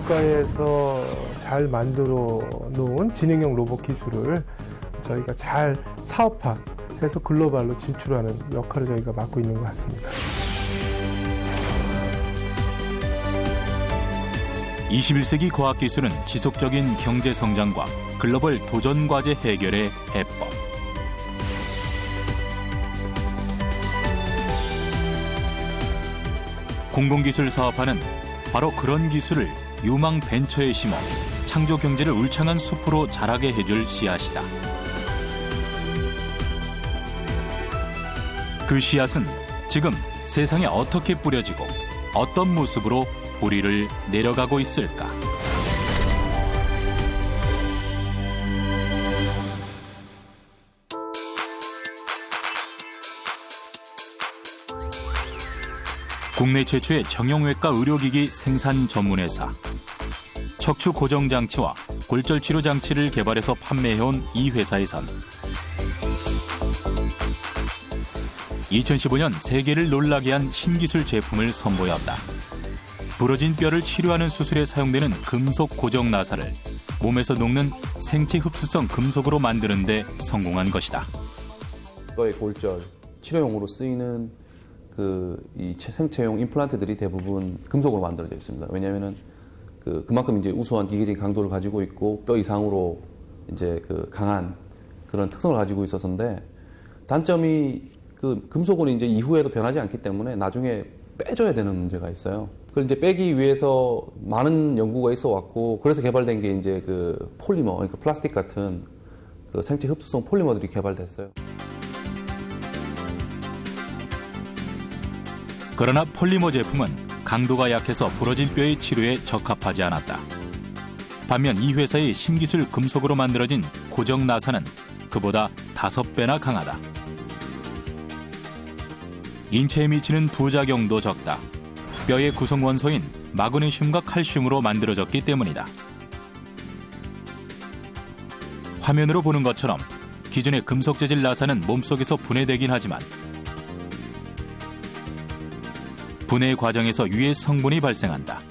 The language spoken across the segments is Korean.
국가에서 잘 만들어 놓은 지능형 로봇 기술을 저희가 잘 사업화해서 글로벌로 진출하는 역할을 저희가 맡고 있는 것 같습니다. 21세기 과학기술은 지속적인 경제 성장과 글로벌 도전 과제 해결의 해법. 공공기술 사업화는 바로 그런 기술을 유망 벤처에 심어 창조 경제를 울창한 숲으로 자라게 해줄 씨앗이다. 그 씨앗은 지금 세상에 어떻게 뿌려지고 어떤 모습으로 뿌리를 내려가고 있을까? 국내 최초의 정형외과 의료기기 생산 전문회사. 척추 고정장치와 골절치료 장치를 개발해서 판매해온 이 회사에선 2015년 세계를 놀라게 한 신기술 제품을 선보였다. 부러진 뼈를 치료하는 수술에 사용되는 금속 고정 나사를 몸에서 녹는 생체 흡수성 금속으로 만드는 데 성공한 것이다. 뼈의 골절, 치료용으로 쓰이는 이 생체용 임플란트들이 대부분 금속으로 만들어져 있습니다. 왜냐하면은 그만큼 이제 우수한 기계적인 강도를 가지고 있고 뼈 이상으로 이제 강한 그런 특성을 가지고 있었는데, 단점이 금속은 이제 이후에도 변하지 않기 때문에 나중에 빼줘야 되는 문제가 있어요. 그걸 이제 빼기 위해서 많은 연구가 있어 왔고, 그래서 개발된 게 이제 폴리머, 그러니까 플라스틱 같은 생체 흡수성 폴리머들이 개발됐어요. 그러나 폴리머 제품은 강도가 약해서 부러진 뼈의 치료에 적합하지 않았다. 반면 이 회사의 신기술 금속으로 만들어진 고정 나사는 그보다 5배나 강하다. 인체에 미치는 부작용도 적다. 뼈의 구성 원소인 마그네슘과 칼슘으로 만들어졌기 때문이다. 화면으로 보는 것처럼 기존의 금속 재질 나사는 몸속에서 분해되긴 하지만 분해 과정에서 유해 성분이 발생한다.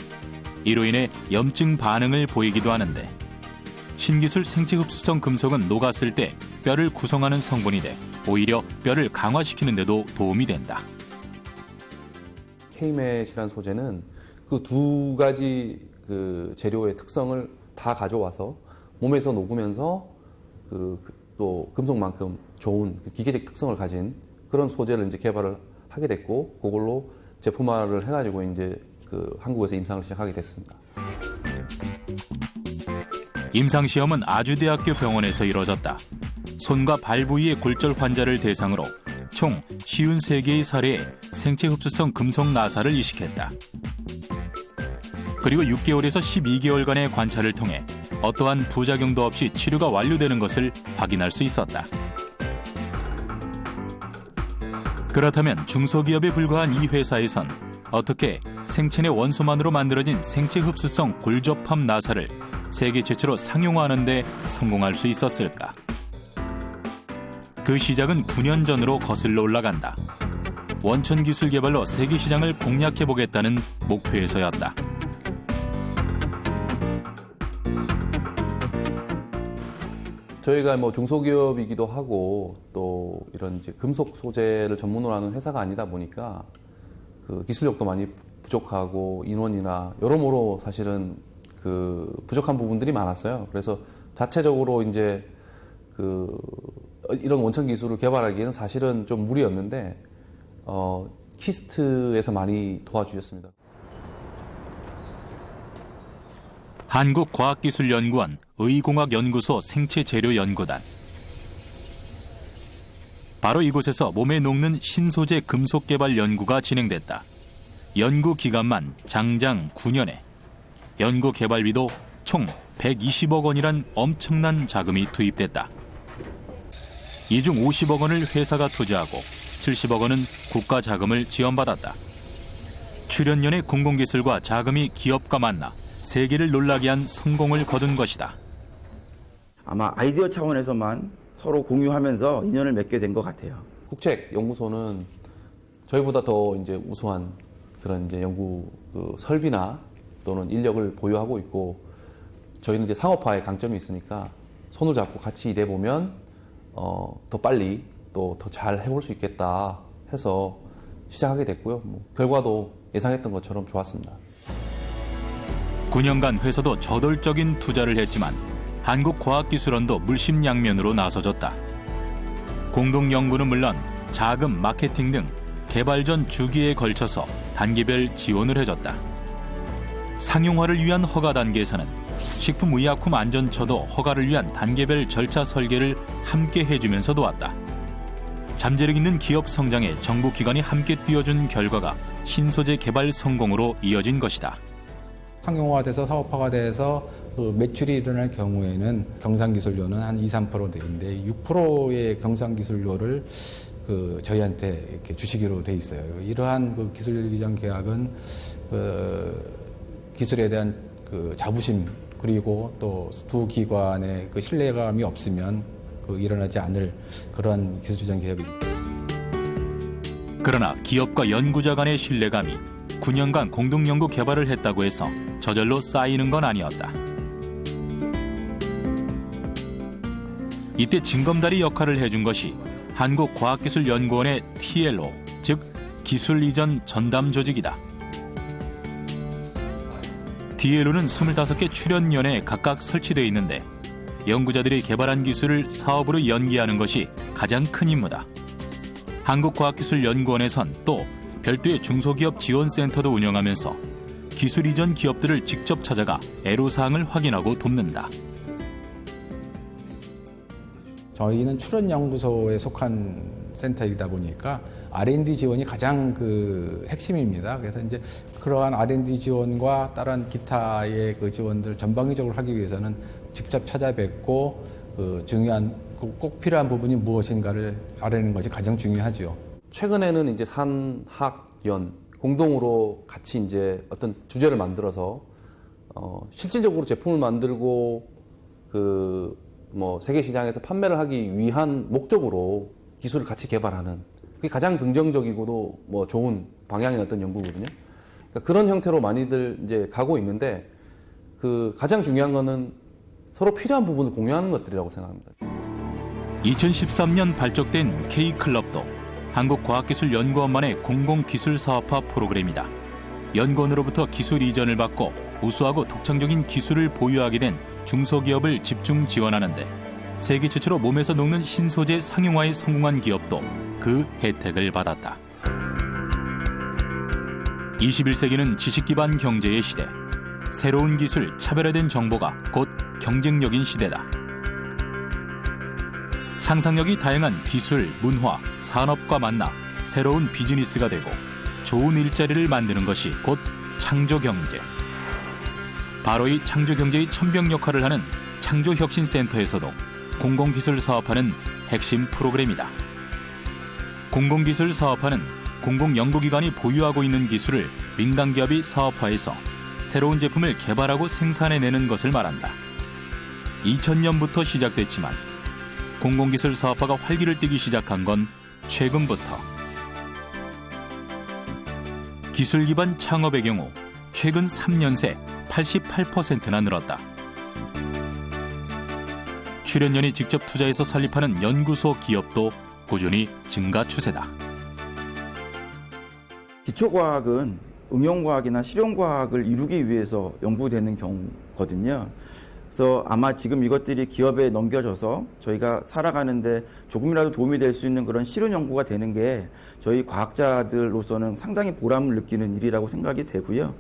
이로 인해 염증 반응을 보이기도 하는데, 신기술 생체 흡수성 금속은 녹았을 때 뼈를 구성하는 성분이 돼 오히려 뼈를 강화시키는 데도 도움이 된다. K팻이라는 소재는 그 두 가지 재료의 특성을 다 가져와서 몸에서 녹으면서 또 금속만큼 좋은 기계적 특성을 가진 그런 소재를 이제 개발을 하게 됐고, 그걸로 제품화를 해가지고 이제 한국에서 임상을 시작하게 됐습니다. 임상시험은 아주대학교 병원에서 이뤄졌다. 손과 발 부위의 골절 환자를 대상으로 총 53개의 사례에 생체 흡수성 금속 나사를 이식했다. 그리고 6개월에서 12개월간의 관찰을 통해 어떠한 부작용도 없이 치료가 완료되는 것을 확인할 수 있었다. 그렇다면 중소기업에 불과한 이 회사에선 어떻게 생체 내 원소만으로 만들어진 생체 흡수성 골접합 나사를 세계 최초로 상용화하는 데 성공할 수 있었을까? 그 시작은 9년 전으로 거슬러 올라간다. 원천 기술 개발로 세계 시장을 공략해보겠다는 목표에서였다. 저희가 중소기업이기도 하고 또 이런 이제 금속 소재를 전문으로 하는 회사가 아니다 보니까 기술력도 많이 부족하고 인원이나 여러모로 사실은 부족한 부분들이 많았어요. 그래서 자체적으로 이제 이런 원천 기술을 개발하기에는 사실은 좀 무리였는데 키스트에서 많이 도와주셨습니다. 한국과학기술연구원 의공학연구소 생체재료연구단. 바로 이곳에서 몸에 녹는 신소재 금속 개발 연구가 진행됐다. 연구 기간만 장장 9년에 연구 개발비도 총 120억 원이란 엄청난 자금이 투입됐다. 이 중 50억 원을 회사가 투자하고 70억 원은 국가 자금을 지원받았다. 출연연의 공공기술과 자금이 기업과 만나 세계를 놀라게 한 성공을 거둔 것이다. 아마 아이디어 차원에서만 서로 공유하면서 인연을 맺게 된 것 같아요. 국책연구소는 저희보다 더 이제 우수한 그런 이제 연구 설비나 또는 인력을 보유하고 있고 저희는 이제 상업화의 강점이 있으니까 손을 잡고 같이 일해 보면 더 빨리 또 더 잘 해볼 수 있겠다 해서 시작하게 됐고요. 결과도 예상했던 것처럼 좋았습니다. 9년간 회사도 저돌적인 투자를 했지만 한국과학기술원도 물심양면으로 나서줬다. 공동연구는 물론 자금, 마케팅 등 개발 전 주기에 걸쳐서 단계별 지원을 해줬다. 상용화를 위한 허가 단계에서는 식품의약품안전처도 허가를 위한 단계별 절차 설계를 함께 해주면서 도왔다. 잠재력 있는 기업 성장에 정부 기관이 함께 뛰어준 결과가 신소재 개발 성공으로 이어진 것이다. 상용화돼서 사업화가 돼서 그 매출이 일어날 경우에는 경상기술료는 한 2~3% 되는데 6%의 경상기술료를 그 저희한테 이렇게 주시기로 돼 있어요. 이러한 그 기술 이전 계약은 그 기술에 대한 그 자부심 그리고 또 두 기관의 그 신뢰감이 없으면 그 일어나지 않을 그러한 기술 이전 계약입니다. 그러나 기업과 연구자 간의 신뢰감이 9년간 공동연구 개발을 했다고 해서 저절로 쌓이는 건 아니었다. 이때 징검다리 역할을 해준 것이 한국과학기술연구원의 TLO, 즉 기술 이전 전담 조직이다. TLO는 25개 출연연에 각각 설치되어 있는데 연구자들이 개발한 기술을 사업으로 연계하는 것이 가장 큰 임무다. 한국과학기술연구원에선 또 별도의 중소기업 지원센터도 운영하면서 기술 이전 기업들을 직접 찾아가 애로사항을 확인하고 돕는다. 저희는 출원연구소에 속한 센터이다 보니까 R&D 지원이 가장 그 핵심입니다. 그래서 이제 그러한 R&D 지원과 다른 기타의 그 지원들 전방위적으로 하기 위해서는 직접 찾아뵙고 그 중요한 꼭 필요한 부분이 무엇인가를 알아내는 것이 가장 중요하죠. 최근에는 이제 산학연 공동으로 같이 이제 어떤 주제를 만들어서 실질적으로 제품을 만들고 세계 시장에서 판매를 하기 위한 목적으로 기술을 같이 개발하는 그게 가장 긍정적이고도 좋은 방향의 어떤 연구거든요. 그러니까 그런 형태로 많이들 이제 가고 있는데 그 가장 중요한 거는 서로 필요한 부분을 공유하는 것들이라고 생각합니다. 2013년 발족된 K클럽도 한국과학기술연구원만의 공공기술사업화 프로그램이다. 연구원으로부터 기술 이전을 받고 우수하고 독창적인 기술을 보유하게 된 중소기업을 집중 지원하는데 세계 최초로 몸에서 녹는 신소재 상용화에 성공한 기업도 그 혜택을 받았다. 21세기는 지식기반 경제의 시대. 새로운 기술, 차별화된 정보가 곧 경쟁력인 시대다. 상상력이 다양한 기술, 문화, 산업과 만나 새로운 비즈니스가 되고 좋은 일자리를 만드는 것이 곧 창조경제. 바로 이 창조경제의 천병 역할을 하는 창조혁신센터에서도 공공기술사업화는 핵심 프로그램이다. 공공기술사업화는 공공연구기관이 보유하고 있는 기술을 민간기업이 사업화해서 새로운 제품을 개발하고 생산해내는 것을 말한다. 2000년부터 시작됐지만 공공기술 사업화가 활기를 띠기 시작한 건 최근부터. 기술 기반 창업의 경우 최근 3년 새 88%나 늘었다. 출연연이 직접 투자해서 설립하는 연구소 기업도 꾸준히 증가 추세다. 기초과학은 응용과학이나 실용과학을 이루기 위해서 연구되는 경우거든요. 그래서 아마 지금 이것들이 기업에 넘겨져서 저희가 살아가는데 조금이라도 도움이 될 수 있는 그런 실용 연구가 되는 게 저희 과학자들로서는 상당히 보람을 느끼는 일이라고 생각이 되고요.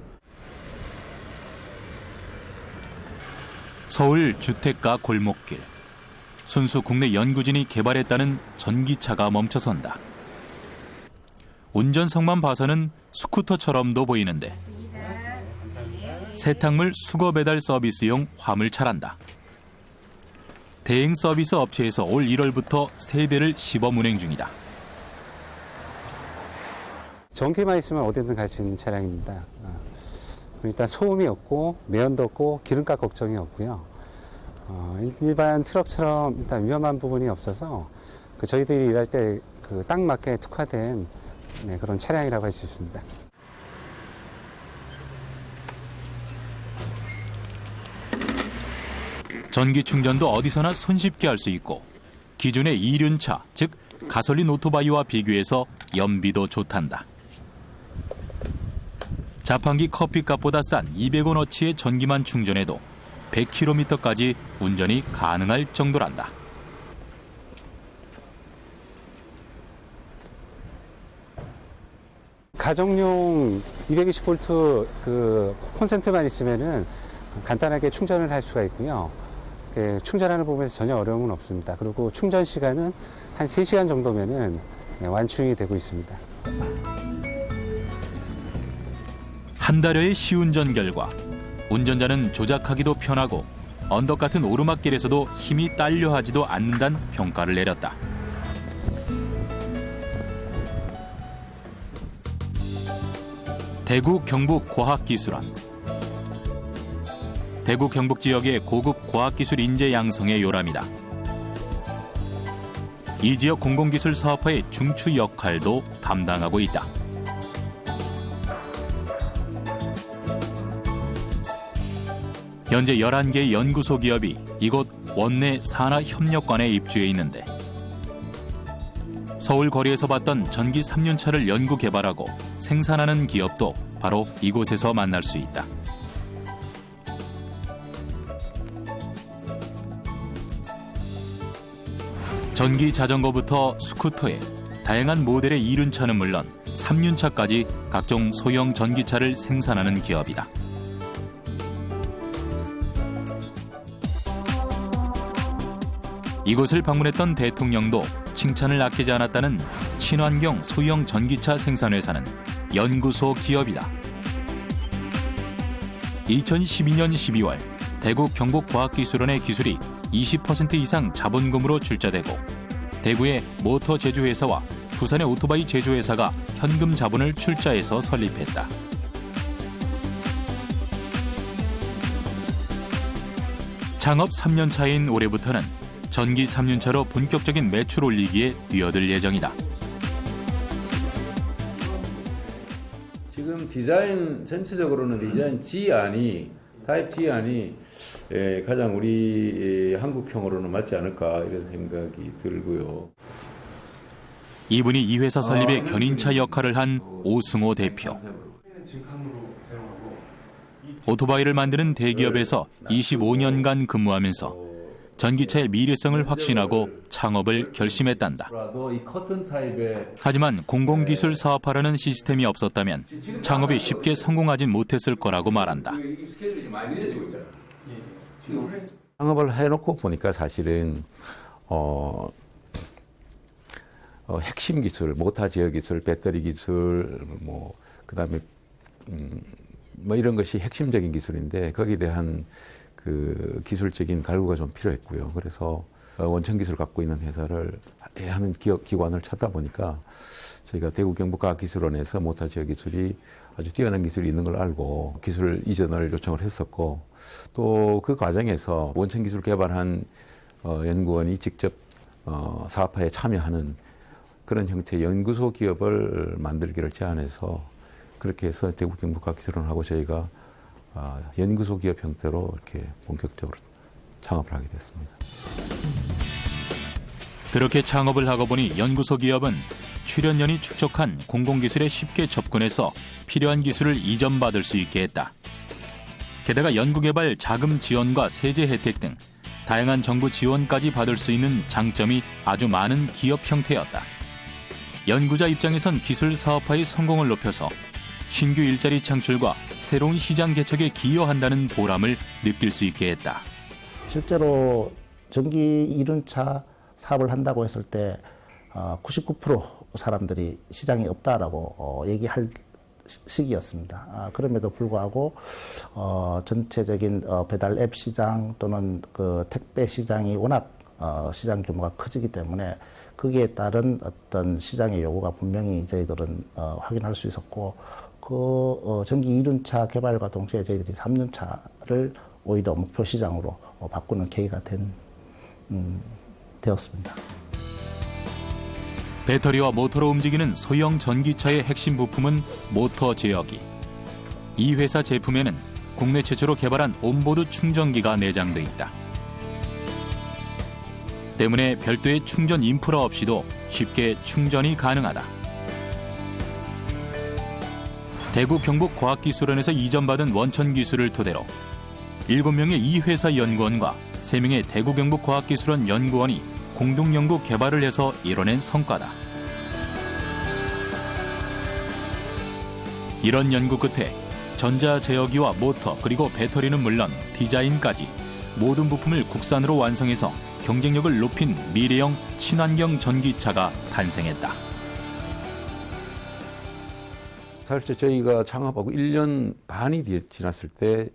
서울 주택가 골목길. 순수 국내 연구진이 개발했다는 전기차가 멈춰선다. 운전석만 봐서는 스쿠터처럼도 보이는데 세탁물 수거 배달 서비스용 화물차란다. 대행 서비스 업체에서 올 1월부터 3대를 시범 운행 중이다. 전기만 있으면 어디든 갈 수 있는 차량입니다. 일단 소음이 없고 매연도 없고 기름값 걱정이 없고요. 일반 트럭처럼 일단 위험한 부분이 없어서 저희들이 일할 때 딱 맞게 특화된 그런 차량이라고 할 수 있습니다. 전기 충전도 어디서나 손쉽게 할 수 있고 기존의 이륜차, 즉 가솔린 오토바이와 비교해서 연비도 좋단다. 자판기 커피값보다 싼 200원어치의 전기만 충전해도 100km까지 운전이 가능할 정도란다. 가정용 220V 그 콘센트만 있으면은 간단하게 충전을 할 수가 있고요. 충전하는 부분에서 전혀 어려움은 없습니다. 그리고 충전 시간은 한 3시간 정도면은 완충이 되고 있습니다. 한 달여의 시운전 결과 운전자는 조작하기도 편하고 언덕 같은 오르막길에서도 힘이 딸려 하지도 않는다는 평가를 내렸다. 대구 경북 과학기술원. 대구 경북 지역의 고급 과학기술 인재 양성의 요람이다. 이 지역 공공기술 사업화의 중추 역할도 담당하고 있다. 현재 11개의 연구소 기업이 이곳 원내 산하협력관에 입주해 있는데 서울 거리에서 봤던 전기 3륜차를 연구 개발하고 생산하는 기업도 바로 이곳에서 만날 수 있다. 전기 자전거부터 스쿠터에 다양한 모델의 2륜차는 물론 3륜차까지 각종 소형 전기차를 생산하는 기업이다. 이곳을 방문했던 대통령도 칭찬을 아끼지 않았다는 친환경 소형 전기차 생산회사는 연구소 기업이다. 2012년 12월 대구 경북과학기술원의 기술이 20% 이상 자본금으로 출자되고 대구의 모터 제조회사와 부산의 오토바이 제조회사가 현금 자본을 출자해서 설립했다. 창업 3년 차인 올해부터는 전기 3륜차로 본격적인 매출 올리기에 뛰어들 예정이다. 지금 디자인 전체적으로는 디자인 G안이 타입 G안이 가장 우리 한국형으로는 맞지 않을까 이런 생각이 들고요. 이분이 이 회사 설립의 견인차 역할을 한 오승호 대표. 오토바이를 만드는 대기업에서 25년간 근무하면서 전기차의 미래성을 확신하고 창업을 결심했단다. 하지만 공공기술 사업화라는 시스템이 없었다면 창업이 쉽게 성공하진 못했을 거라고 말한다. 창업을 해놓고 보니까 사실은 핵심 기술, 모터 제어 기술, 배터리 기술, 그다음에 이런 것이 핵심적인 기술인데 거기에 대한 그 기술적인 갈구가 좀 필요했고요. 그래서 원천 기술을 갖고 있는 회사를 하는 기관을 찾다 보니까 저희가 대구 경북과학기술원에서 모터 제어 기술이 아주 뛰어난 기술이 있는 걸 알고 기술 이전을 요청을 했었고 또 그 과정에서 원천 기술 개발한 연구원이 직접 사업화에 참여하는 그런 형태의 연구소 기업을 만들기를 제안해서 그렇게 해서 대구 경북과학기술원하고 저희가 연구소 기업 형태로 이렇게 본격적으로 창업을 하게 됐습니다. 그렇게 창업을 하고 보니 연구소 기업은 출연연이 축적한 공공기술에 쉽게 접근해서 필요한 기술을 이전받을 수 있게 했다. 게다가 연구개발 자금 지원과 세제 혜택 등 다양한 정부 지원까지 받을 수 있는 장점이 아주 많은 기업 형태였다. 연구자 입장에선 기술 사업화의 성공을 높여서 신규 일자리 창출과 새로운 시장 개척에 기여한다는 보람을 느낄 수 있게 했다. 실제로 전기 이륜차 사업을 한다고 했을 때 99% 사람들이 시장이 없다라고 얘기할 시기였습니다. 그럼에도 불구하고 전체적인 배달 앱 시장 또는 그 택배 시장이 워낙 시장 규모가 커지기 때문에 거기에 따른 어떤 시장의 요구가 분명히 저희들은 확인할 수 있었고 그 전기 이륜차 개발과 동시에 저희들이 3륜차를 오히려 목표 시장으로 바꾸는 계기가 되었습니다. 배터리와 모터로 움직이는 소형 전기차의 핵심 부품은 모터 제어기. 이 회사 제품에는 국내 최초로 개발한 온보드 충전기가 내장돼 있다. 때문에 별도의 충전 인프라 없이도 쉽게 충전이 가능하다. 대구 경북과학기술원에서 이전받은 원천 기술을 토대로 7명의 이 회사 연구원과 3명의 대구 경북과학기술원 연구원이 공동 연구 개발을 해서 이뤄낸 성과다. 이런 연구 끝에 전자제어기와 모터 그리고 배터리는 물론 디자인까지 모든 부품을 국산으로 완성해서 경쟁력을 높인 미래형 친환경 전기차가 탄생했다. 사실 저희가 창업하고 1년 반이 지났을 때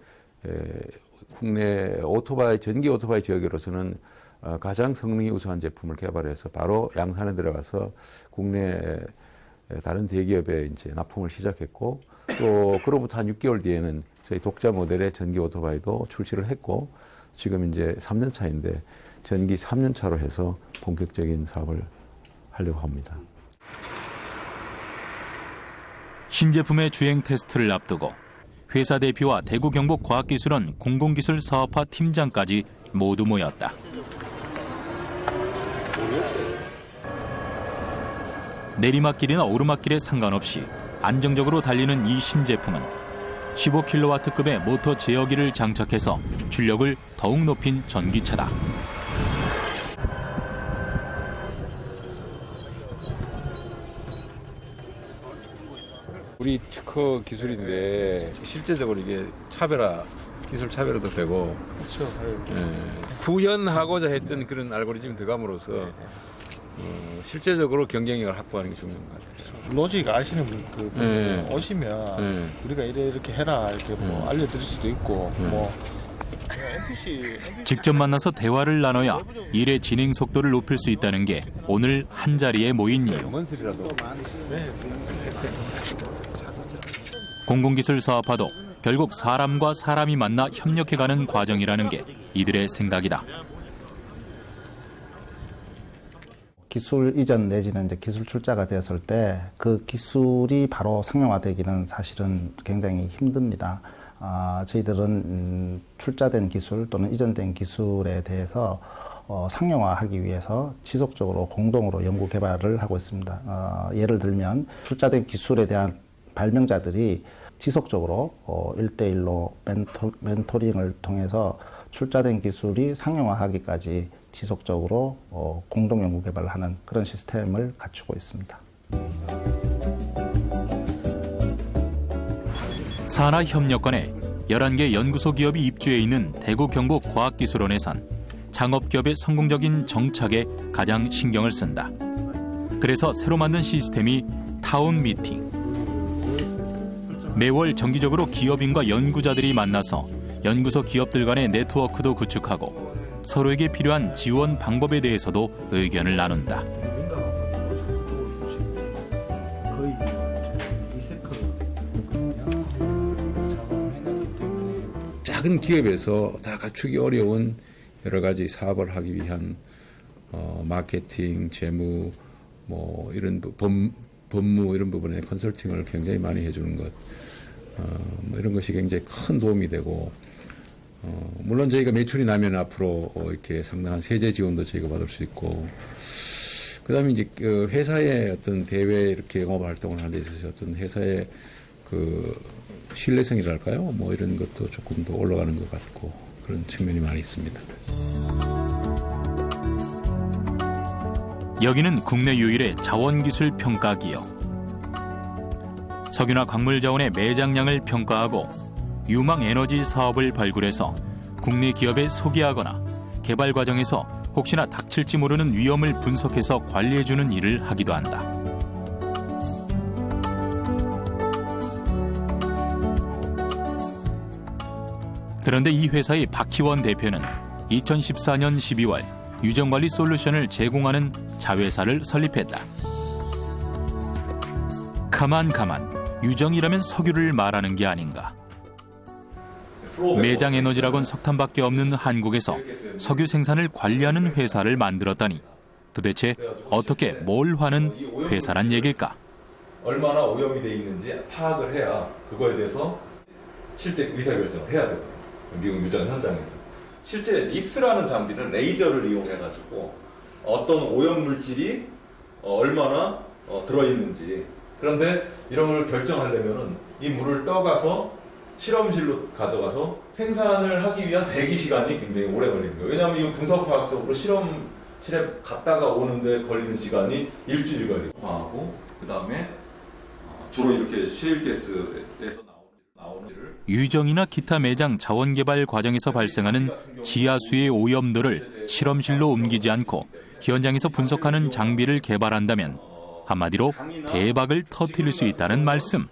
국내 오토바이, 전기 오토바이 지역으로서는 가장 성능이 우수한 제품을 개발해서 바로 양산에 들어가서 국내 다른 대기업에 이제 납품을 시작했고, 또 그로부터 한 6개월 뒤에는 저희 독자 모델의 전기 오토바이도 출시를 했고, 지금 이제 3년 차인데 전기 3년 차로 해서 본격적인 사업을 하려고 합니다. 신제품의 주행 테스트를 앞두고 회사 대표와 대구 경북과학기술원 공공기술 사업화 팀장까지 모두 모였다. 내리막길이나 오르막길에 상관없이 안정적으로 달리는 이 신제품은 15kW급의 모터 제어기를 장착해서 출력을 더욱 높인 전기차다. 우리 특허 기술인데 실제적으로 이게 기술 차별화도 되고, 그렇죠. 구현하고자 했던 그런 알고리즘이 들어감으로써 실제적으로 경쟁력을 확보하는 게 중요한 것 같아요. 로직 아시는 분 오시면 우리가 이렇게 해라 이렇게 뭐 알려드릴 수도 있고 뭐. 직접 만나서 대화를 나눠야 일의 진행 속도를 높일 수 있다는 게 오늘 한자리에 모인 이유. 공공기술 사업화도 결국 사람과 사람이 만나 협력해가는 과정이라는 게 이들의 생각이다. 기술 이전 내지는 이제 기술 출자가 되었을 때 그 기술이 바로 상용화되기는 사실은 굉장히 힘듭니다. 저희들은 출자된 기술 또는 이전된 기술에 대해서 상용화하기 위해서 지속적으로 공동으로 연구 개발을 하고 있습니다. 예를 들면 출자된 기술에 대한 발명자들이 지속적으로 1대1로 멘토링을 통해서 출자된 기술이 상용화하기까지 지속적으로 공동 연구 개발을 하는 그런 시스템을 갖추고 있습니다. 산하협력관에 11개 연구소 기업이 입주해 있는 대구 경북과학기술원에선 창업기업의 성공적인 정착에 가장 신경을 쓴다. 그래서 새로 만든 시스템이 타운 미팅. 매월 정기적으로 기업인과 연구자들이 만나서 연구소 기업들 간의 네트워크도 구축하고 서로에게 필요한 지원 방법에 대해서도 의견을 나눈다. 작은 기업에서 다 갖추기 어려운 여러 가지 사업을 하기 위한 마케팅, 재무, 뭐 이런 법무 이런 부분에 컨설팅을 굉장히 많이 해주는 것, 뭐 이런 것이 굉장히 큰 도움이 되고, 물론 저희가 매출이 나면 앞으로 이렇게 상당한 세제 지원도 저희가 받을 수 있고, 그다음에 이제 회사의 어떤 대외 이렇게 영업 활동을 하는 데 있어서 어떤 회사의 신뢰성이랄까요? 뭐 이런 것도 조금 더 올라가는 것 같고 그런 측면이 많이 있습니다. 여기는 국내 유일의 자원기술 평가 기업. 석유나 광물자원의 매장량을 평가하고 유망에너지 사업을 발굴해서 국내 기업에 소개하거나 개발 과정에서 혹시나 닥칠지 모르는 위험을 분석해서 관리해주는 일을 하기도 한다. 그런데 이 회사의 박희원 대표는 2014년 12월 유정관리 솔루션을 제공하는 자회사를 설립했다. 가만 유정이라면 석유를 말하는 게 아닌가. 매장 에너지라곤 석탄밖에 없는 한국에서 석유 생산을 관리하는 회사를 만들었다니 도대체 어떻게 뭘 하는 회사란 얘길까? 얼마나 오염이 돼 있는지 파악을 해야 그거에 대해서 실제 의사결정을 해야 되거든요. 미국 유전 현장에서. 실제 립스라는 장비는 레이저를 이용해가지고 어떤 오염 물질이 얼마나 들어있는지. 그런데 이런 걸 결정하려면은 이 물을 떠가서 실험실로 가져가서 생산을 하기 위한 대기 시간이 굉장히 오래 걸리는 거예요. 왜냐하면 이 분석화학적으로 실험실에 갔다가 오는데 걸리는 시간이 일주일 걸리고 하고, 그 다음에 주로 이렇게 셰일가스에서 나오는 유정이나 기타 매장 자원 개발 과정에서 발생하는 지하수의 오염도를 실험실로 옮기지 않고 현장에서 분석하는 장비를 개발한다면 한마디로 대박을 터뜨릴 수 있다는 말씀.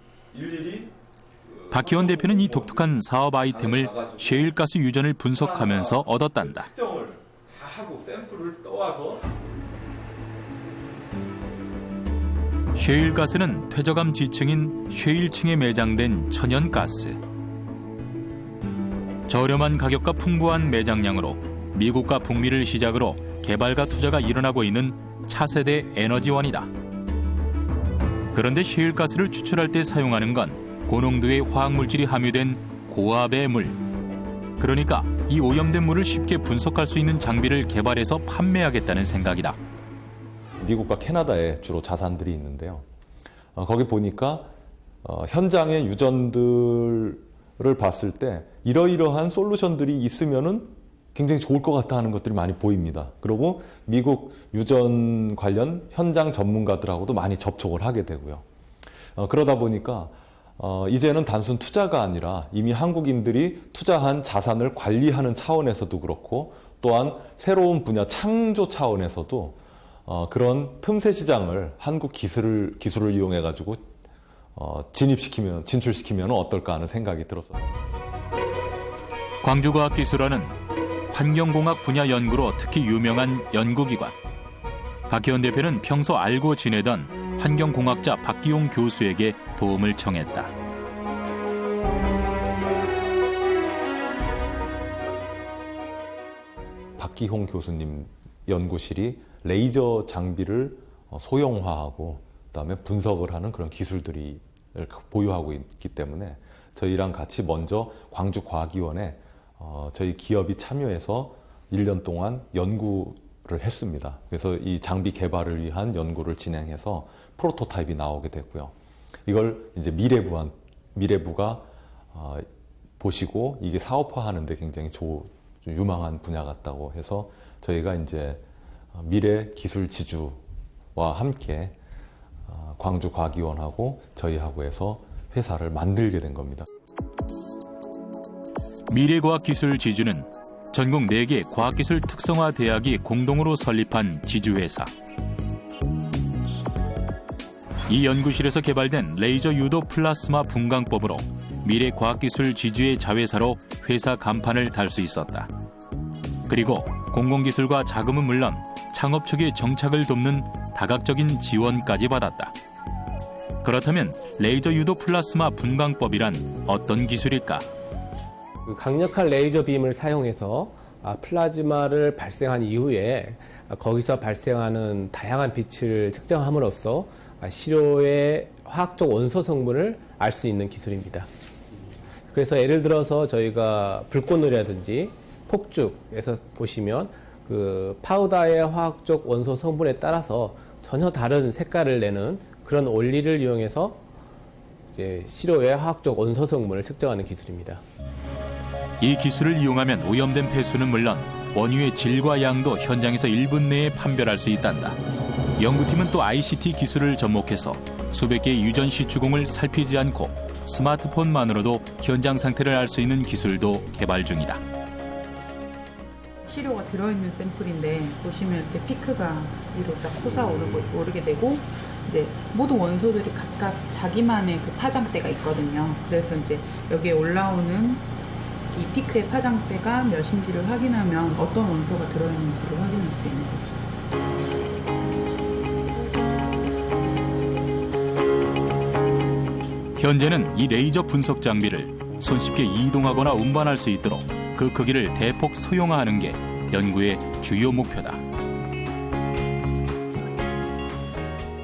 박희원 대표는 이 독특한 사업 아이템을 셰일가스 유전을 분석하면서 얻었단다. 측정을 다 하고 샘플을 떠와서 셰일가스는 퇴적암 지층인 셰일층에 매장된 천연가스. 저렴한 가격과 풍부한 매장량으로 미국과 북미를 시작으로 개발과 투자가 일어나고 있는 차세대 에너지원이다. 그런데 셰일가스를 추출할 때 사용하는 건 고농도의 화학물질이 함유된 고압의 물. 그러니까 이 오염된 물을 쉽게 분석할 수 있는 장비를 개발해서 판매하겠다는 생각이다. 미국과 캐나다에 주로 자산들이 있는데요. 거기 보니까 현장의 유전들을 봤을 때 이러이러한 솔루션들이 있으면은 굉장히 좋을 것 같다 하는 것들이 많이 보입니다. 그리고 미국 유전 관련 현장 전문가들하고도 많이 접촉을 하게 되고요. 그러다 보니까 이제는 단순 투자가 아니라 이미 한국인들이 투자한 자산을 관리하는 차원에서도 그렇고, 또한 새로운 분야 창조 차원에서도 그런 틈새 시장을 한국 기술을 이용해 가지고 진출시키면 어떨까 하는 생각이 들었어요. 광주과학기술원은 환경공학 분야 연구로 특히 유명한 연구기관. 박희원 대표는 평소 알고 지내던 환경공학자 박기용 교수에게 도움을 청했다. 박기홍 교수님 연구실이 레이저 장비를 소형화하고 그다음에 분석을 하는 그런 기술들이 보유하고 있기 때문에 저희랑 같이 먼저 광주과학위원회 저희 기업이 참여해서 1년 동안 연구를 했습니다. 그래서 이 장비 개발을 위한 연구를 진행해서 프로토타입이 나오게 됐고요. 이걸 이제 미래부가 보시고 이게 사업화하는데 굉장히 좀 유망한 분야 같다고 해서 저희가 이제 미래 기술 지주와 함께 광주과학위원하고 저희하고 해서 회사를 만들게 된 겁니다. 미래과학기술 지주는 전국 4개 과학기술 특성화 대학이 공동으로 설립한 지주회사. 이 연구실에서 개발된 레이저 유도 플라스마 분광법으로 미래과학기술 지주의 자회사로 회사 간판을 달 수 있었다. 그리고 공공기술과 자금은 물론 창업 초기의 정착을 돕는 다각적인 지원까지 받았다. 그렇다면 레이저 유도 플라스마 분광법이란 어떤 기술일까? 강력한 레이저 빔을 사용해서 플라즈마를 발생한 이후에 거기서 발생하는 다양한 빛을 측정함으로써 시료의 화학적 원소 성분을 알 수 있는 기술입니다. 그래서 예를 들어서 저희가 불꽃놀이라든지 폭죽에서 보시면 그 파우더의 화학적 원소 성분에 따라서 전혀 다른 색깔을 내는 그런 원리를 이용해서 이제 시료의 화학적 원소 성분을 측정하는 기술입니다. 이 기술을 이용하면 오염된 폐수는 물론 원유의 질과 양도 현장에서 1분 내에 판별할 수 있단다. 연구팀은 또 ICT 기술을 접목해서 수백 개의 유전 시추공을 살피지 않고 스마트폰만으로도 현장 상태를 알 수 있는 기술도 개발 중이다. 시료가 들어있는 샘플인데 보시면 이렇게 피크가 위로 딱 솟아오르게 되고, 이제 모든 원소들이 각각 자기만의 그 파장대가 있거든요. 그래서 이제 여기에 올라오는 이 피크의 파장대가 몇인지를 확인하면 어떤 원소가 들어있는지를 확인할 수 있는 거죠. 현재는 이 레이저 분석 장비를 손쉽게 이동하거나 운반할 수 있도록 그 크기를 대폭 소형화하는 게 연구의 주요 목표다.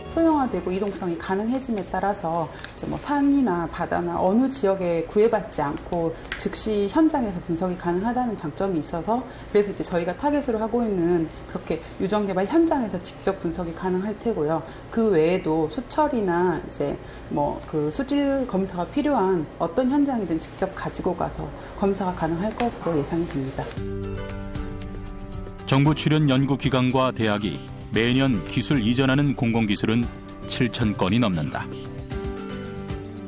소형화되고 이동성이 가능해짐에 따라서 이제 뭐 산이나 바다나 어느 지역에 구애받지 않고 않고 즉시 현장에서 분석이 가능하다는 장점이 있어서 그래서 이제 저희가 타겟으로 하고 있는 그렇게 유전 개발 현장에서 직접 분석이 가능할 테고요. 그 외에도 수철이나 이제 뭐 그 수질 검사가 필요한 어떤 현장이든 직접 가지고 가서 검사가 가능할 것으로 예상이 됩니다. 정부 출연 연구기관과 대학이 매년 기술 이전하는 공공기술은 7,000건이 넘는다.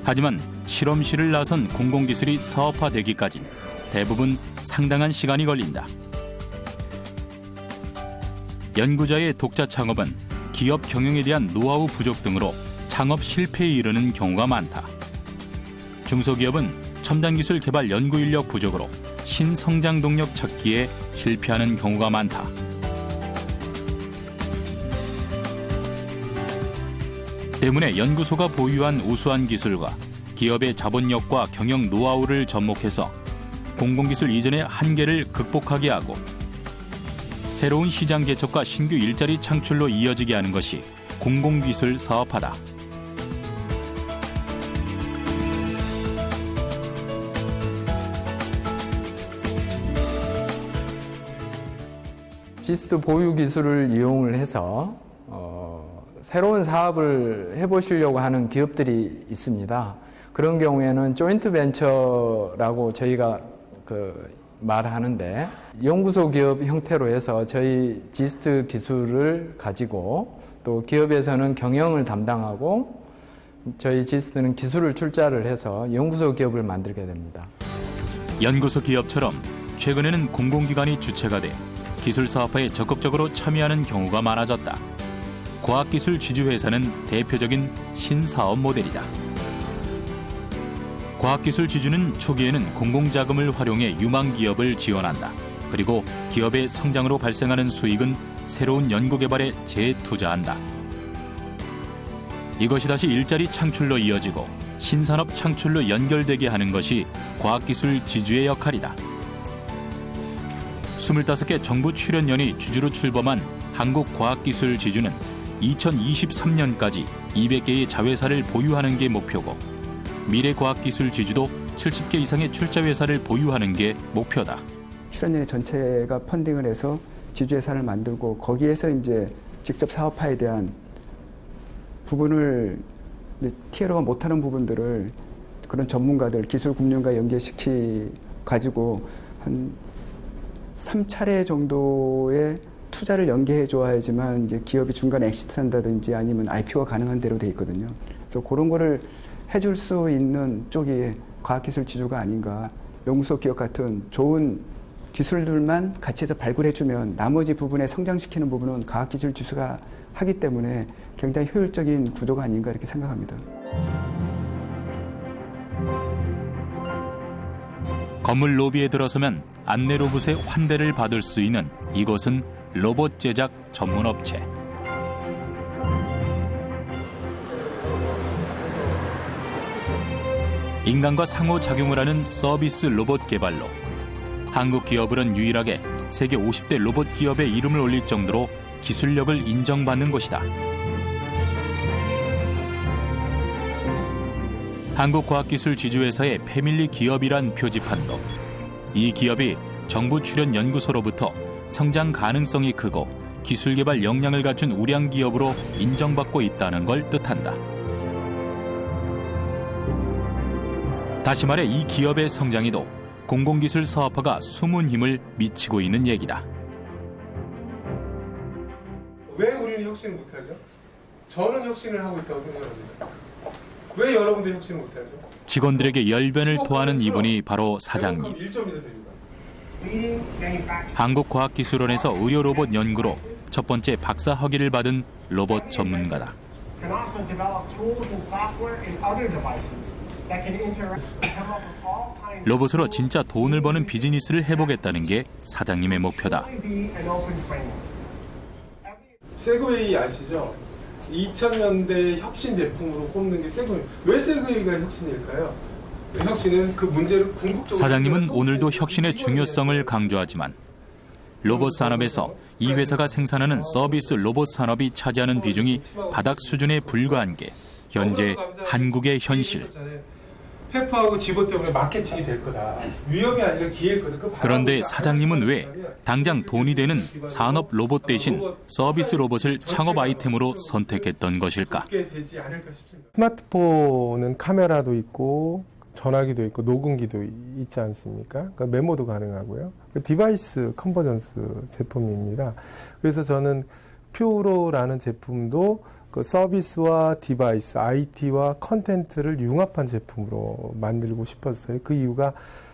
하지만 실험실을 나선 공공기술이 사업화되기까진 대부분 상당한 시간이 걸린다. 연구자의 독자 창업은 기업 경영에 대한 노하우 부족 등으로 창업 실패에 이르는 경우가 많다. 중소기업은 첨단기술 개발 연구인력 부족으로 신성장 동력 찾기에 실패하는 경우가 많다. 때문에 연구소가 보유한 우수한 기술과 기업의 자본력과 경영 노하우를 접목해서 공공기술 이전의 한계를 극복하게 하고 새로운 시장 개척과 신규 일자리 창출로 이어지게 하는 것이 공공기술 사업화다. 지스트 보유 기술을 이용을 해서 새로운 사업을 해보시려고 하는 기업들이 있습니다. 그런 경우에는 조인트 벤처라고 저희가 말하는데 연구소 기업 형태로 해서 저희 지스트 기술을 가지고 또 기업에서는 경영을 담당하고 저희 지스트는 기술을 출자를 해서 연구소 기업을 만들게 됩니다. 연구소 기업처럼 최근에는 공공기관이 주체가 돼 기술 사업화에 적극적으로 참여하는 경우가 많아졌다. 과학기술 지주회사는 대표적인 신사업 모델이다. 과학기술 지주는 초기에는 공공자금을 활용해 유망기업을 지원한다. 그리고 기업의 성장으로 발생하는 수익은 새로운 연구개발에 재투자한다. 이것이 다시 일자리 창출로 이어지고 신산업 창출로 연결되게 하는 것이 과학기술 지주의 역할이다. 25개 정부 출연연이 주주로 출범한 한국과학기술지주는 2023년까지 200개의 자회사를 보유하는 게 목표고 미래과학기술지주도 70개 이상의 출자회사를 보유하는 게 목표다. 출연연의 전체가 펀딩을 해서 지주회사를 만들고 거기에서 이제 직접 사업화에 대한 부분을 TLO가 못하는 부분들을 그런 전문가들, 기술 금융과 연계시키 가지고 한 3차례 정도의 투자를 연계해 줘야지만 이제 기업이 중간에 엑시트 한다든지 아니면 IPO가 가능한 대로 돼 있거든요. 그래서 그런 거를 해줄 수 있는 쪽이 과학기술 지주가 아닌가. 연구소 기업 같은 좋은 기술들만 같이 해서 발굴해주면 나머지 부분에 성장시키는 부분은 과학기술 지주가 하기 때문에 굉장히 효율적인 구조가 아닌가 이렇게 생각합니다. 건물 로비에 들어서면 안내 로봇의 환대를 받을 수 있는 이곳은 로봇 제작 전문 업체. 인간과 상호작용을 하는 서비스 로봇 개발로 한국 기업은 유일하게 세계 50대 로봇 기업의 이름을 올릴 정도로 기술력을 인정받는 곳이다. 한국과학기술 지주회사의 패밀리 기업이란 표지판도 이 기업이 정부 출연 연구소로부터 성장 가능성이 크고 기술 개발 역량을 갖춘 우량 기업으로 인정받고 있다는 걸 뜻한다. 다시 말해 이 기업의 성장에도 공공기술 사업화가 숨은 힘을 미치고 있는 얘기다. 왜 우리는 혁신을 못하죠? 저는 혁신을 하고 있다고 생각합니다. 왜 여러분들 혁신을 못하죠? 직원들에게 열변을 토하는 이분이 바로 사장님. 한국과학기술원에서 의료로봇 연구로 첫 번째 박사 학위를 받은 로봇 전문가다. 로봇으로 진짜 돈을 버는 비즈니스를 해보겠다는 게 사장님의 목표다. 세그웨이 아시죠? 2000년대 혁신 제품으로 꼽는 게 세그웨이. 왜 세그웨이가 혁신일까요? 혁신은 그 문제를 궁극적으로... 사장님은 오늘도 혁신의 중요성을 강조하지만 로봇 산업에서 이 회사가 생산하는 서비스 로봇 산업이 차지하는 비중이 바닥 수준에 불과한 게 현재 한국의 현실. 페퍼하고 지보 때문에 마케팅이 될 거다. 위협이 아니라 기회일 거다. 그런데 사장님은 왜 당장 돈이 되는 산업 로봇 대신 서비스 로봇을 창업 아이템으로 선택했던 것일까? 스마트폰은 카메라도 있고 전화기도 있고 녹음기도 있지 않습니까? 그러니까 메모도 가능하고요. 디바이스 컨버전스 제품입니다. 그래서 저는 퓨로라는 제품도 그 서비스와 디바이스, IT와 컨텐츠를 융합한 제품으로 만들고 싶었어요. 그 이유가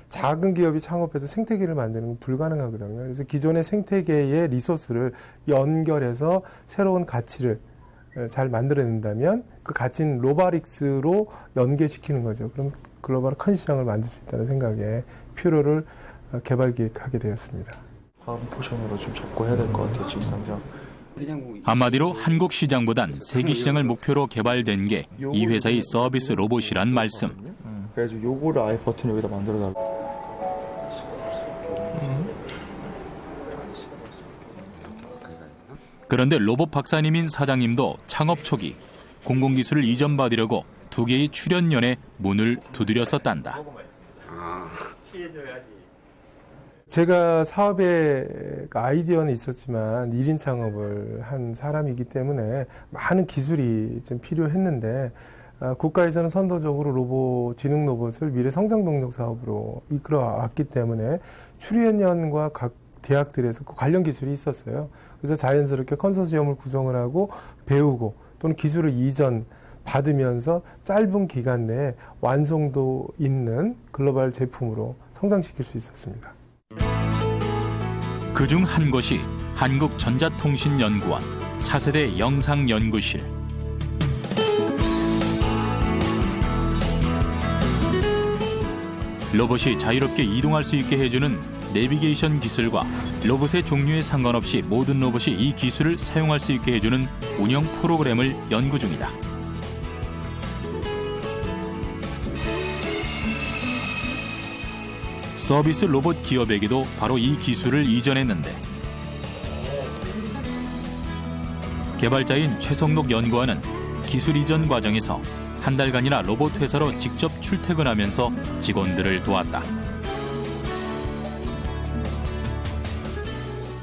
작은 기업이 창업해서 생태계를 만드는 건 불가능하거든요. 그래서 기존의 생태계의 리소스를 연결해서 새로운 가치를 잘 만들어낸다면 그 가치는 로바릭스로 연계시키는 거죠. 그럼 글로벌 큰 시장을 만들 수 있다는 생각에 퓨로를 개발 기획하게 되었습니다. 다음 포션으로 좀 접고 해야 될 것 같아요. 지금 당장. 한마디로 한국 시장보단 세계 시장을 목표로 개발된 게 이 회사의 서비스 로봇이란 말씀. 그래서 요거를 아예 버튼 여기다 만들어달라. 그런데 로봇 박사님인 사장님도 창업 초기 공공기술을 이전받으려고 2개의 출연연에 문을 두드렸었단다. 제가 사업에 아이디어는 있었지만 1인 창업을 한 사람이기 때문에 많은 기술이 좀 필요했는데 국가에서는 선도적으로 지능 로봇을 미래 성장 동력 사업으로 이끌어왔기 때문에 출연연과 각 대학들에서 그 관련 기술이 있었어요. 그래서 자연스럽게 컨소시엄을 구성을 하고 배우고 또는 기술을 이전 받으면서 짧은 기간 내에 완성도 있는 글로벌 제품으로 성장시킬 수 있었습니다. 그중 한 곳이 한국전자통신연구원 차세대 영상연구실. 로봇이 자유롭게 이동할 수 있게 해주는 내비게이션 기술과 로봇의 종류에 상관없이 모든 로봇이 이 기술을 사용할 수 있게 해주는 운영 프로그램을 연구 중이다. 서비스 로봇 기업에게도 바로 이 기술을 이전했는데 개발자인 최성록 연구원은 기술 이전 과정에서 한 달간이나 로봇 회사로 직접 출퇴근하면서 직원들을 도왔다.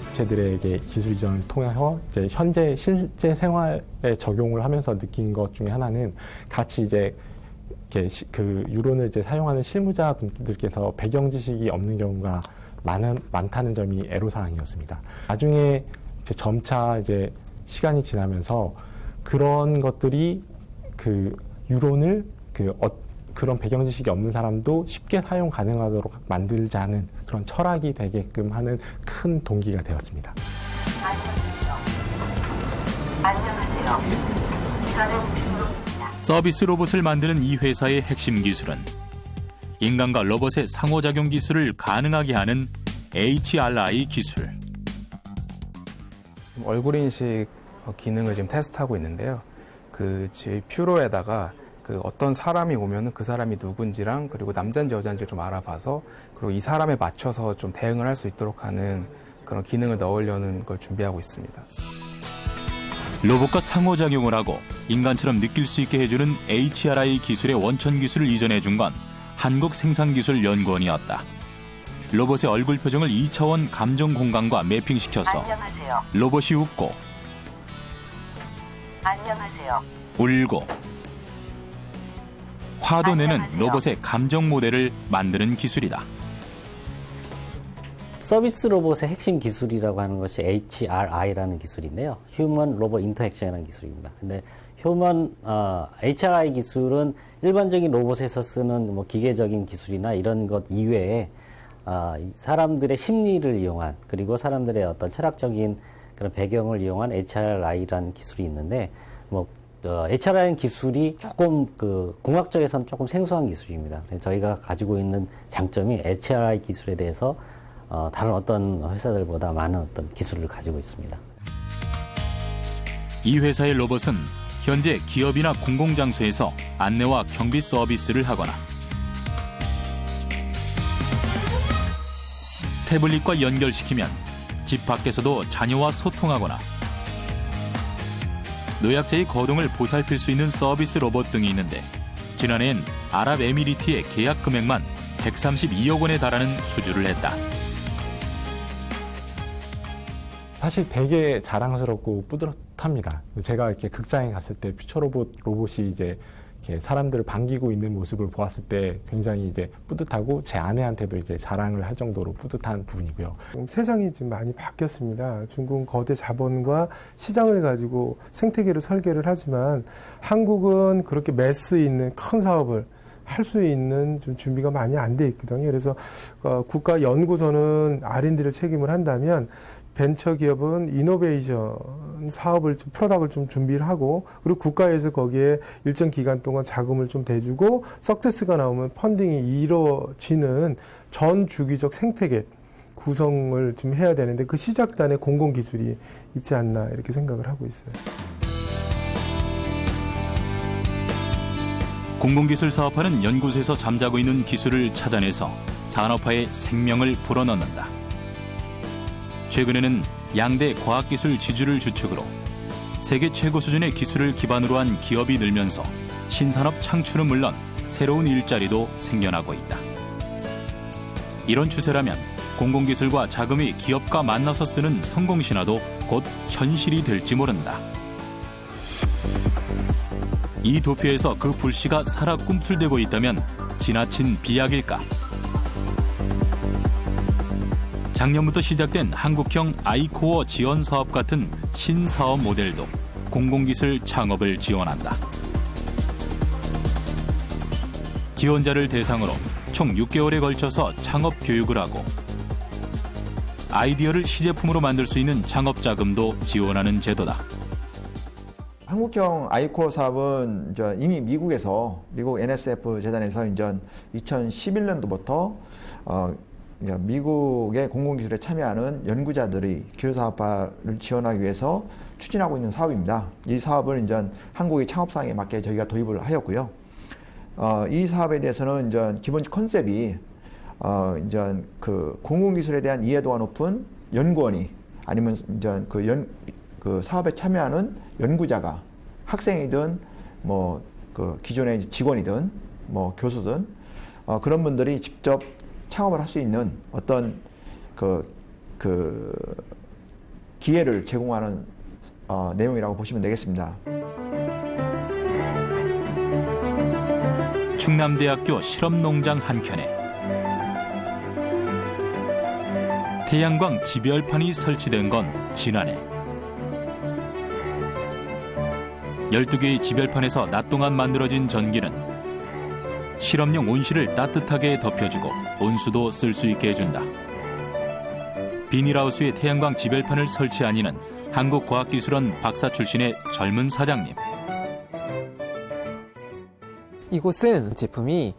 업체들에게 기술 이전을 통해서 이제 현재 실제 생활에 적용을 하면서 느낀 것 중에 하나는 같이 이제 그 유론을 이제 사용하는 실무자분들께서 배경 지식이 없는 경우가 많다는 점이 애로사항이었습니다. 나중에 이제 점차 이제 시간이 지나면서 그런 것들이 그 유론을 그런 배경 지식이 없는 사람도 쉽게 사용 가능하도록 만들자는 그런 철학이 되게끔 하는 큰 동기가 되었습니다. 안녕하세요. 서비스 로봇을 만드는 이 회사의 핵심 기술은 인간과 로봇의 상호작용 기술을 가능하게 하는 HRI 기술. 얼굴 인식 기능을 지금 테스트하고 있는데요. 저희 퓨로에다가 어떤 사람이 오면은 그 사람이 누군지랑 그리고 남자인지 여자인지를 좀 알아봐서 그리고 이 사람에 맞춰서 좀 대응을 할 수 있도록 하는 그런 기능을 넣으려는 걸 준비하고 있습니다. 로봇과 상호작용을 하고 인간처럼 느낄 수 있게 해주는 HRI 기술의 원천 기술을 이전해준 건 한국생산기술연구원이었다. 로봇의 얼굴 표정을 2차원 감정 공간과 매핑시켜서 안녕하세요. 로봇이 웃고 안녕하세요. 울고 화도 내는 로봇의 감정 모델을 만드는 기술이다. 서비스 로봇의 핵심 기술이라고 하는 것이 HRI라는 기술인데요. 휴먼 로봇 인터액션이라는 기술입니다. 근데 HRI 기술은 일반적인 로봇에서 쓰는 뭐 기계적인 기술이나 이런 것 이외에 사람들의 심리를 이용한 그리고 사람들의 어떤 철학적인 그런 배경을 이용한 HRI라는 기술이 있는데 HRI라는 기술이 조금 공학적에서는 조금 생소한 기술입니다. 저희가 가지고 있는 장점이 HRI 기술에 대해서 다른 어떤 회사들보다 많은 어떤 기술을 가지고 있습니다. 이 회사의 로봇은 현재 기업이나 공공장소에서 안내와 경비 서비스를 하거나 태블릿과 연결시키면 집 밖에서도 자녀와 소통하거나 노약자의 거동을 보살필 수 있는 서비스 로봇 등이 있는데 지난해엔 아랍에미리트의 계약 금액만 132억 원에 달하는 수주를 했다. 사실 되게 자랑스럽고 뿌듯합니다. 제가 이렇게 극장에 갔을 때 퓨처로봇이 이제 이렇게 사람들을 반기고 있는 모습을 보았을 때 굉장히 이제 뿌듯하고 제 아내한테도 이제 자랑을 할 정도로 뿌듯한 부분이고요. 세상이 지금 많이 바뀌었습니다. 중국은 거대 자본과 시장을 가지고 생태계를 설계를 하지만 한국은 그렇게 매스 있는 큰 사업을 할 수 있는 좀 준비가 많이 안 돼 있거든요. 그래서 국가 연구소는 R&D를 책임을 한다면 벤처기업은 이노베이션 사업을 프로덕트를 좀 준비를 하고 그리고 국가에서 거기에 일정 기간 동안 자금을 좀 대주고 석세스가 나오면 펀딩이 이루어지는 전 주기적 생태계 구성을 좀 해야 되는데 그 시작단에 공공기술이 있지 않나 이렇게 생각을 하고 있어요. 공공기술 사업화는 연구소에서 잠자고 있는 기술을 찾아내서 산업화에 생명을 불어넣는다. 최근에는 양대 과학기술 지주를 주축으로 세계 최고 수준의 기술을 기반으로 한 기업이 늘면서 신산업 창출은 물론 새로운 일자리도 생겨나고 있다. 이런 추세라면 공공기술과 자금이 기업과 만나서 쓰는 성공신화도 곧 현실이 될지 모른다. 이 도표에서 그 불씨가 살아 꿈틀대고 있다면 지나친 비약일까? 작년부터 시작된 한국형 아이코어 지원 사업 같은 신사업 모델도 공공기술 창업을 지원한다. 지원자를 대상으로 총 6개월에 걸쳐서 창업 교육을 하고 아이디어를 시제품으로 만들 수 있는 창업 자금도 지원하는 제도다. 한국형 아이코어 사업은 이제 이미 미국 NSF 재단에서 이제 2011년도부터 이제 미국의 공공기술에 참여하는 연구자들의 기술사업화를 지원하기 위해서 추진하고 있는 사업입니다. 이 사업을 이제 한국의 창업상에 맞게 저희가 도입을 하였고요. 이 사업에 대해서는 이제 기본 컨셉이 이제 그 공공기술에 대한 이해도가 높은 연구원이 아니면 이제 그 사업에 참여하는 연구자가 학생이든 뭐 그 기존의 직원이든 뭐 교수든 그런 분들이 직접 창업을 할 수 있는 어떤 그 기회를 제공하는 내용이라고 보시면 되겠습니다. 충남대학교 실험농장 한켠에 태양광 지별판이 설치된 건 지난해. 12개의 지별판에서 낮 동안 만들어진 전기는 실험용 온실을 따뜻하게 덮여주고 온수도 쓸 수 있게 해준다. 비닐하우스에 태양광 지별판을 설치한 이는 한국과학기술원 박사 출신의 젊은 사장님. 이곳은 제품이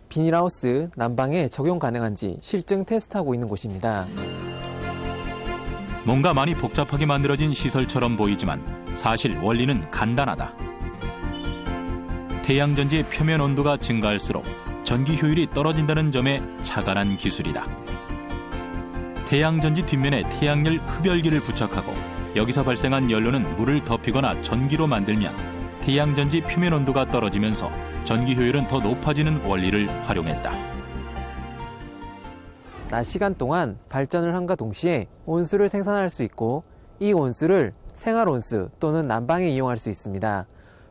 비닐하우스 난방에 적용 가능한지 실증 테스트하고 있는 곳입니다. 뭔가 많이 복잡하게 만들어진 시설처럼 보이지만 사실 원리는 간단하다. 태양전지의 표면 온도가 증가할수록 전기 효율이 떨어진다는 점에 착안한 기술이다. 태양전지 뒷면에 태양열 흡열기를 부착하고 여기서 발생한 연료는 물을 덮이거나 전기로 만들면 태양전지 표면 온도가 떨어지면서 전기 효율은 더 높아지는 원리를 활용했다. 낮 시간 동안 발전을 함과 동시에 온수를 생산할 수 있고 이 온수를 생활온수 또는 난방에 이용할 수 있습니다.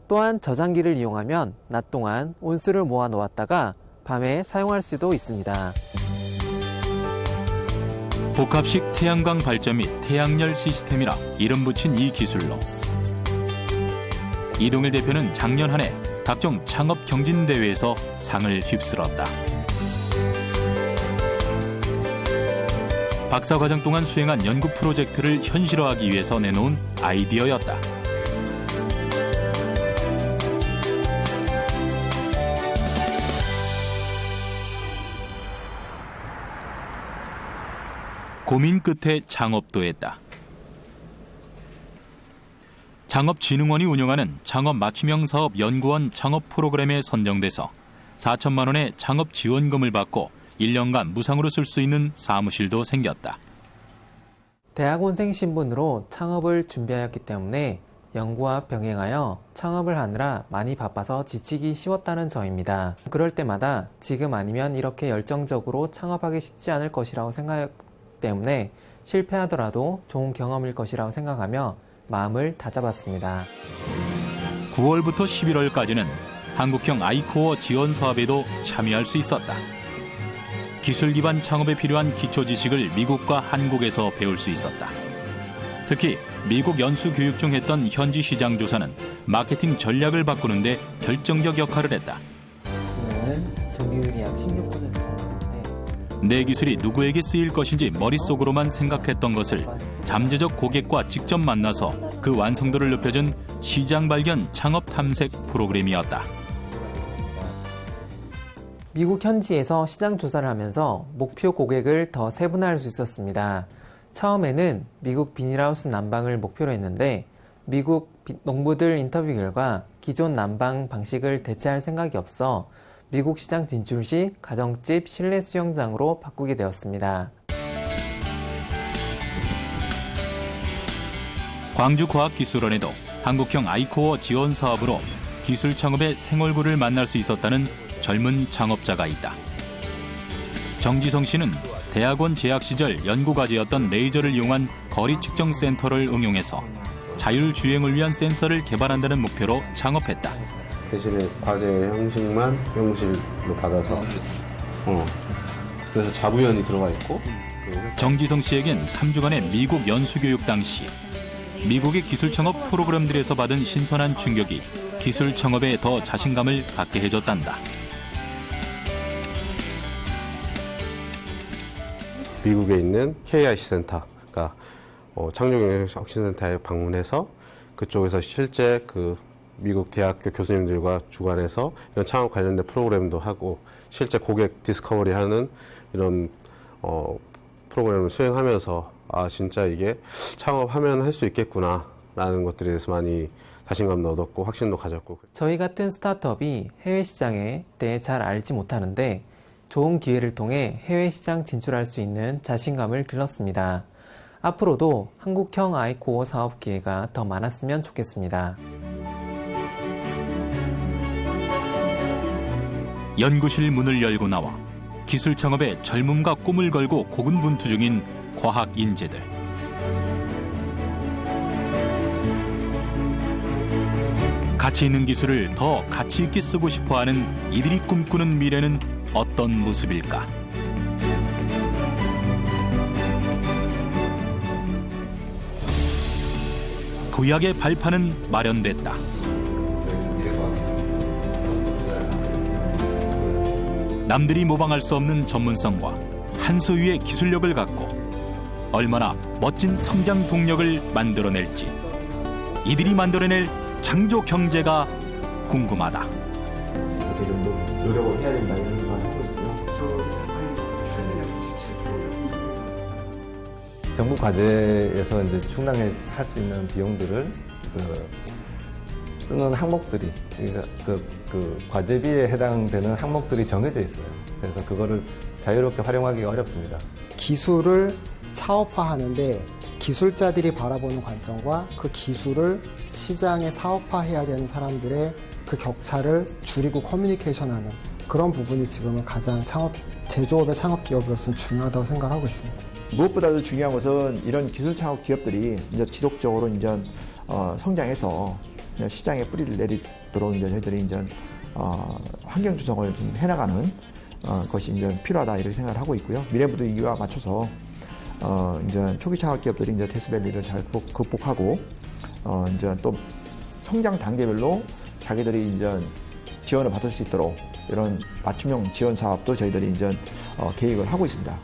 또한 저장기를 이용하면 낮 동안 온수를 모아 놓았다가 밤에 사용할 수도 있습니다. 복합식 태양광 발전 및 태양열 시스템이라 이름 붙인 이 기술로 이동일 대표는 작년 한 해 각종 창업 경진대회에서 상을 휩쓸었다. 박사과정 동안 수행한 연구 프로젝트를 현실화하기 위해서 내놓은 아이디어였다. 고민 끝에 창업도 했다. 창업진흥원이 운영하는 창업 맞춤형 사업 연구원 창업 프로그램에 선정돼서 4천만 원의 창업 지원금을 받고 1년간 무상으로 쓸 수 있는 사무실도 생겼다. 대학원생 신분으로 창업을 준비하였기 때문에 연구와 병행하여 창업을 하느라 많이 바빠서 지치기 쉬웠다는 점입니다. 그럴 때마다 지금 아니면 이렇게 열정적으로 창업하기 쉽지 않을 것이라고 생각 때문에 실패하더라도 좋은 경험일 것이라고 생각하며 마음을 다잡았습니다. 9월부터 11월까지는 한국형 아이코어 지원 사업에도 참여할 수 있었다. 기술 기반 창업에 필요한 기초 지식을 미국과 한국에서 배울 수 있었다. 특히 미국 연수 교육 중 했던 현지 시장 조사는 마케팅 전략을 바꾸는데 결정적 역할을 했다. 점유율이 약 16%. 내 기술이 누구에게 쓰일 것인지 머릿속으로만 생각했던 것을 잠재적 고객과 직접 만나서 그 완성도를 높여준 시장 발견 창업 탐색 프로그램이었다. 미국 현지에서 시장 조사를 하면서 목표 고객을 더 세분화할 수 있었습니다. 처음에는 미국 비닐하우스 난방을 목표로 했는데 미국 농부들 인터뷰 결과 기존 난방 방식을 대체할 생각이 없어 미국 시장 진출 시 가정집 실내 수영장으로 바꾸게 되었습니다. 광주과학기술원에도 한국형 아이코어 지원 사업으로 기술 창업의 생얼굴을 만날 수 있었다는 젊은 창업자가 있다. 정지성 씨는 대학원 재학 시절 연구과제였던 레이저를 이용한 거리 측정 센터를 응용해서 자율주행을 위한 센서를 개발한다는 목표로 창업했다. 대신에 과제 형식만 연구실로 받아서 그래서 자부연이 들어가 있고. 정지성 씨에겐 3주간의 미국 연수교육 당시 미국의 기술 창업 프로그램들에서 받은 신선한 충격이 기술 창업에 더 자신감을 갖게 해줬단다. 미국에 있는 KIC 센터, 그러니까 창조경영혁신센터에 방문해서 그쪽에서 실제 그 미국 대학교 교수님들과 주관해서 이런 창업 관련된 프로그램도 하고 실제 고객 디스커버리 하는 이런 프로그램을 수행하면서 아 진짜 이게 창업하면 할 수 있겠구나 라는 것들에 대해서 많이 자신감도 얻었고 확신도 가졌고. 저희 같은 스타트업이 해외 시장에 대해 잘 알지 못하는데 좋은 기회를 통해 해외 시장 진출할 수 있는 자신감을 길렀습니다. 앞으로도 한국형 아이코어 사업 기회가 더 많았으면 좋겠습니다. 연구실 문을 열고 나와 기술 창업에 젊음과 꿈을 걸고 고군분투 중인 과학 인재들. 가치 있는 기술을 더 가치 있게 쓰고 싶어하는 이들이 꿈꾸는 미래는 어떤 모습일까? 도약의 발판은 마련됐다. 남들이 모방할 수 없는 전문성과 한 수 위의 기술력을 갖고 얼마나 멋진 성장 동력을 만들어낼지 이들이 만들어낼 창조 경제가 궁금하다. 이렇게 좀 노력을 해야 된다 이런 생각을 하고 있고요. 정부 과제에서 이제 충당해 할 수 있는 비용들을 쓰는 항목들이 그 과제비에 해당되는 항목들이 정해져 있어요. 그래서 그거를 자유롭게 활용하기가 어렵습니다. 기술을 사업화하는데 기술자들이 바라보는 관점과 그 기술을 시장에 사업화해야 되는 사람들의 그 격차를 줄이고 커뮤니케이션하는 그런 부분이 지금은 가장 제조업의 창업 기업으로서는 중요하다고 생각하고 있습니다. 무엇보다도 중요한 것은 이런 기술 창업 기업들이 이제 지속적으로 이제 성장해서 시장에 뿌리를 내리도록 이제 저희들이 이제 환경 조성을 좀 해나가는 것이 이제 필요하다 이렇게 생각을 하고 있고요. 미래부도 이와 맞춰서 이제 초기 창업 기업들이 이제 데스밸리를 잘 극복하고 이제 또 성장 단계별로 자기들이 이제 지원을 받을 수 있도록 이런 맞춤형 지원 사업도 저희들이 이제 계획을 하고 있습니다.